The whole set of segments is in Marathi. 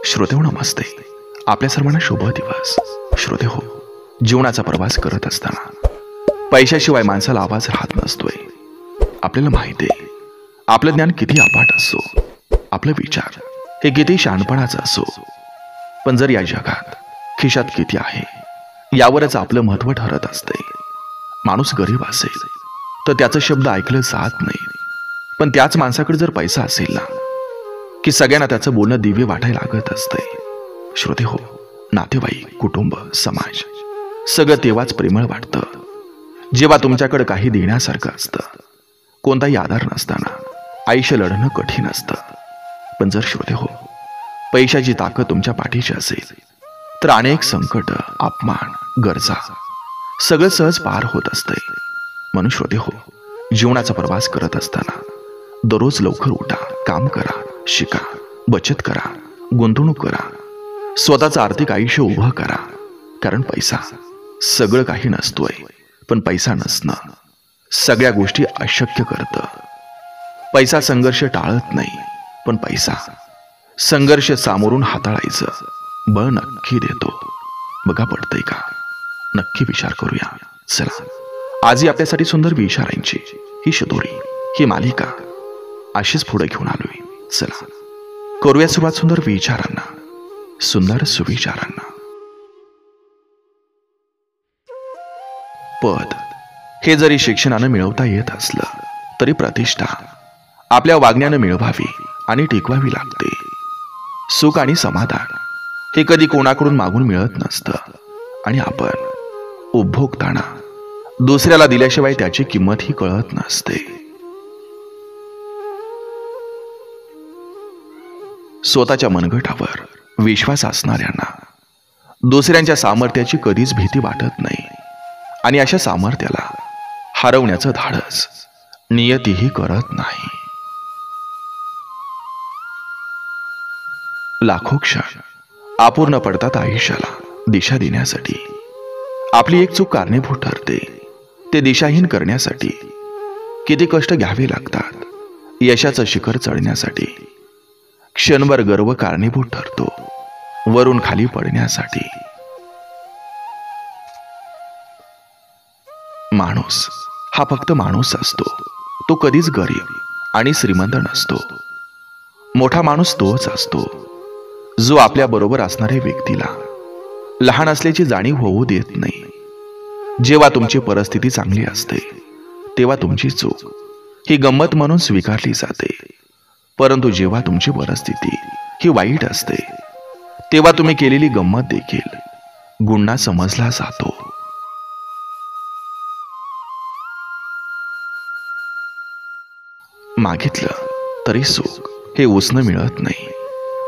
श्रोते हो, नमस्ते. आपल्या सर्वांना शुभ दिवस. श्रोते हो, जीवनाचा प्रवास करत असताना पैशाशिवाय माणसाला आवाज राहत नसतोय. आपल्याला माहिती आहे, आपलं ज्ञान किती अफाट असो, आपलं विचार हे किती शहाणपणाचं असो, पण जर या जगात खिशात किती आहे यावरच आपलं महत्त्व ठरत असते. माणूस गरीब असेल तर त्याचं शब्द ऐकलं जात नाही, पण त्याच माणसाकडे जर पैसा असेल ना, की सगळ्यांना त्याचं बोलणं दिव्य वाटायला लागत असतंय. श्रोते हो, नातेवाईक, कुटुंब, समाज सगळं तेव्हाच प्रेमळ वाटतं जेव्हा तुमच्याकडे काही देण्यासारखं असतं. कोणताही आधार नसताना आयुष्य लढणं कठीण असतं. पण जर श्रोते हो, पैशाची ताकद तुमच्या पाठीशी असेल तर अनेक संकट, अपमान, गरजा सगळं सहज पार होत असतंय. म्हणून श्रोते हो, जीवनाचा प्रवास करत असताना दररोज लवकर उठा, काम करा, शिका, बचत करा, गुंतवणूक करा, स्वतःचं आर्थिक आयुष्य उभं करा. कारण पैसा सगळं काही नसतोय, पण पैसा नसणं सगळ्या गोष्टी अशक्य करतं. पैसा संघर्ष टाळत नाही, पण पैसा संघर्ष सामोरून हाताळायचं बळ नक्की देतो. बघा, पडतंय का? नक्की विचार करूया. चला, आजही आपल्यासाठी सुंदर विचारांची ही शिदोरी, ही मालिका अशीच पुढे घेऊन आलोय. चला, करूया सुरुवात सुंदर विचारांना, सुंदर सुविचारांना. पद हे जरी शिक्षणानं मिळवता येत असलं तरी प्रतिष्ठा आपल्या वागण्यानं मिळवावी आणि टिकवावी लागते. सुख आणि समाधान हे कधी कोणाकडून मागून मिळत नसतं, आणि आपण उपभोगताना दुसऱ्याला दिल्याशिवाय त्याची किंमतही कळत नसते. स्वतःच्या मनगटावर विश्वास असणाऱ्यांना दुसऱ्यांच्या सामर्थ्याची कधीच भीती वाटत नाही, आणि अशा सामर्थ्याला हरवण्याचं धाडस नियतीही करत नाही. लाखो क्षण अपूर्ण पडतात आयुष्याला दिशा देण्यासाठी. आपली एक चूक कारणीभूत ठरते. ते दिशाहीन करण्यासाठी किती कष्ट घ्यावे लागतात. यशाचं शिखर चढण्यासाठी क्षणभर गर्व कारणीभूत ठरतो वरून खाली पडण्यासाठी. माणूस हा फक्त माणूस असतो. तो कधीच गरीब आणि श्रीमंत नसतो. मोठा माणूस तोच असतो जो आपल्या बरोबर असणाऱ्या व्यक्तीला लहान असल्याची जाणीव होऊ देत नाही. जेव्हा तुमची परिस्थिती चांगली असते तेव्हा तुमची चूक ही गंमत म्हणून स्वीकारली जाते, परंतु जेव्हा तुमची परिस्थिती ही वाईट असते तेव्हा तुम्ही केलेली गंमत देखील गुन्हा समजला जातो. मागितलं तरी सुख हे उसनं मिळत नाही.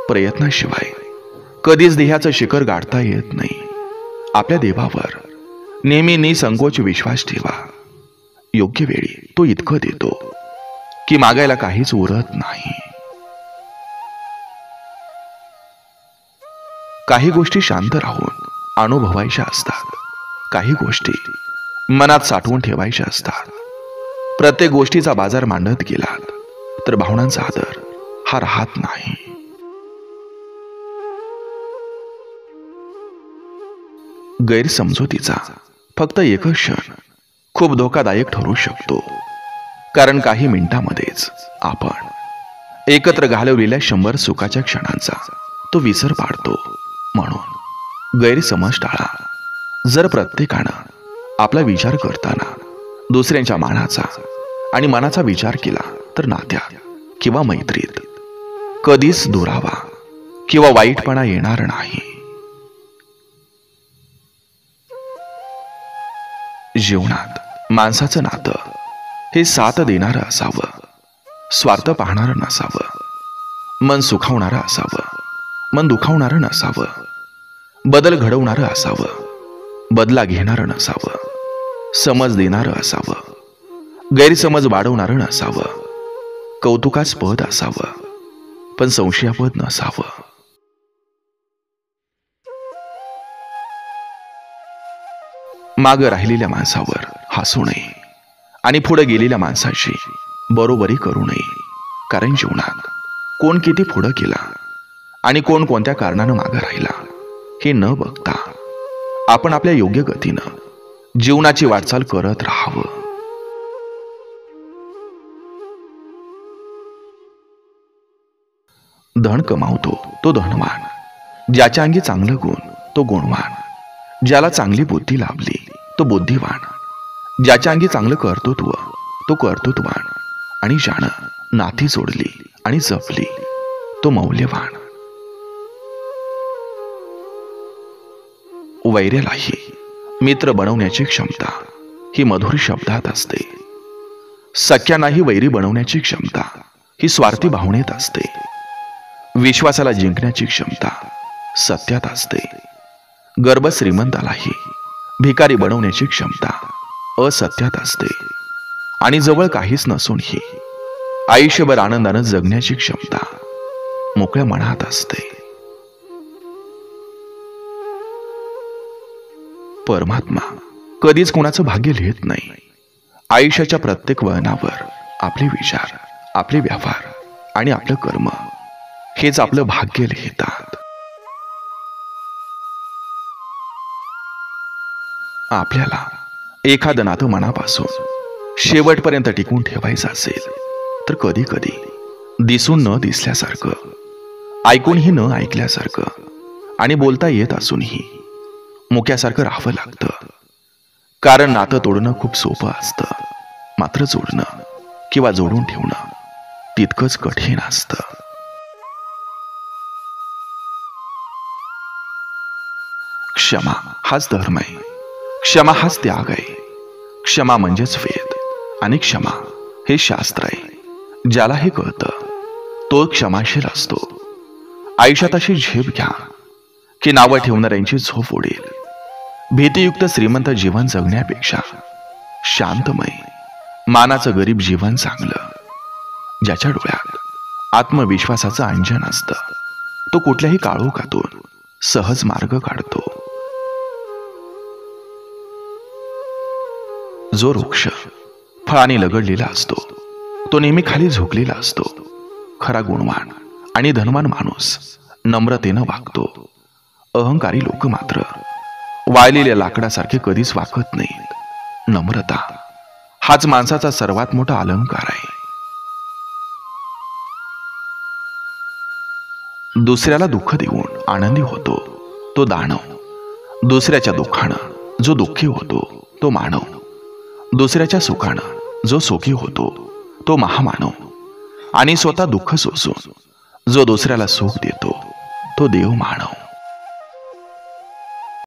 प्रयत्नाशिवाय कधीच देहाचं शिखर गाठता येत नाही. आपल्या देवावर नेहमी निसंकोच विश्वास ठेवा. योग्य वेळी तो इतकं देतो की मागायला काहीच उरत नाही. काही गोष्टी शांत राहून अनुभवायच्या असतात. काही गोष्टी मनात साठवून ठेवायच्या असतात. प्रत्येक गोष्टीचा बाजार मांडत गेलात तर भावनांचा आदर हा राहत नाही. गैरसमजुतीचा फक्त एकच क्षण खूप धोकादायक ठरू शकतो. कारण काही मिनिटांमध्येच आपण एकत्र घालवलेल्या 100 सुखाच्या क्षणांचा तो विसर पाडतो. म्हणून गैरसमज टाळा. जर प्रत्येकानं आपला विचार करताना दुसऱ्यांच्या मानाचा आणि मनाचा विचार केला तर नात्यात किंवा मैत्रीत कधीच दुरावा किंवा वाईटपणा येणार नाही. जीवनात माणसाचं नातं हे साथ देणारं असावं, स्वार्थ पाहणारं नसावं, मन सुखावणारं असावं, मन दुखावणारं नसावं, बदल घडवणारं असावं, बदला घेणारं नसावं, समज देणारं असावं, गैरसमज वाढवणारं नसावं, कौतुकास्पद असावं, पण संशयास्पद नसावं. मागं राहिलेल्या माणसावर हसू नये आणि पुढे गेलेल्या माणसाची बरोबरी करू नये. कारण जीवनात कोण किती पुढं गेला आणि कोण कोणत्या कारणानं मागे राहिला हे न बघता आपण आपल्या योग्य गतीनं जीवनाची वाटचाल करत राहावं. धन कमावतो तो धनवान, ज्याच्या अंगी चांगलं गुण तो गुणवान, ज्याला चांगली बुद्धी लाभली तो बुद्धिवान, ज्याच्या अंगी चांगलं कर्तृत्व तो कर्तृत्ववान, आणि ज्यानं नाती जोडली आणि जपली तो मौल्यवान. वैर्यालाही मित्र बनवण्याची क्षमता ही मधुर शब्दात असते. सख्यांनाही वैरी बनवण्याची क्षमता ही स्वार्थी भावनेत असते. विश्वासाला जिंकण्याची क्षमता सत्यात असते. गर्भ श्रीमंतालाही भिकारी बनवण्याची क्षमता असत्यात असते. आणि जवळ काहीच नसूनही आयुष्यभर आनंदानं जगण्याची क्षमता मोकळ्या मनात असते. परमात्मा कधीच कोणाचं भाग्य लिहित नाही. आयुष्याच्या प्रत्येक वळणावर आपले विचार, आपले व्यवहार आणि आपलं कर्म हेच आपलं भाग्य लिहितात. आपल्याला एखादं नातं मनापासून शेवटपर्यंत टिकून ठेवायचं असेल तर कधी कधी दिसून न दिसल्यासारखं, ऐकूनही न ऐकल्यासारखं आणि बोलता येत असूनही मुक्यासारखं राहावं लागतं. कारण नातं तोडणं खूप सोपं असतं, मात्र जोडणं किंवा जोडून ठेवणं तितकंच कठीण असतं. क्षमा हाच धर्म आहे, क्षमा हाच त्याग आहे. क्षमा म्हणजेच वेद आणि क्षमा हे शास्त्र आहे. ज्याला हे कळतं तो क्षमाशील असतो. आयुष्यात अशी झेप घ्या की नावं ठेवणाऱ्यांची झोप उडेल. भीतीयुक्त श्रीमंत जीवन जगण्यापेक्षा शांतमय मानाचं गरीब जीवन चांगलं. ज्याच्या डोळ्यात आत्मविश्वासाचं अंजन असतं तो कुठल्याही काळोखातून सहज मार्ग काढतो. जो वृक्ष फळाने लगडलेला असतो तो नेहमी खाली झुकलेला असतो. खरा गुणवान आणि धनवान माणूस नम्रतेनं वागतो. अहंकारी लोक मात्र वाळलेल्या लाकडासारखे कधीच वागत नाहीत. नम्रता हाच माणसाचा सर्वात मोठा अलंकार आहे. दुसऱ्याला दुःख देऊन आनंदी होतो तो दानव. दुसऱ्याच्या दुःखानं जो दुःखी होतो तो मानव. दुसऱ्याच्या सुखानं जो सुखी होतो तो महामानव. आणि स्वतः दुःख सोसून जो दुसऱ्याला सुख देतो तो देव मानव.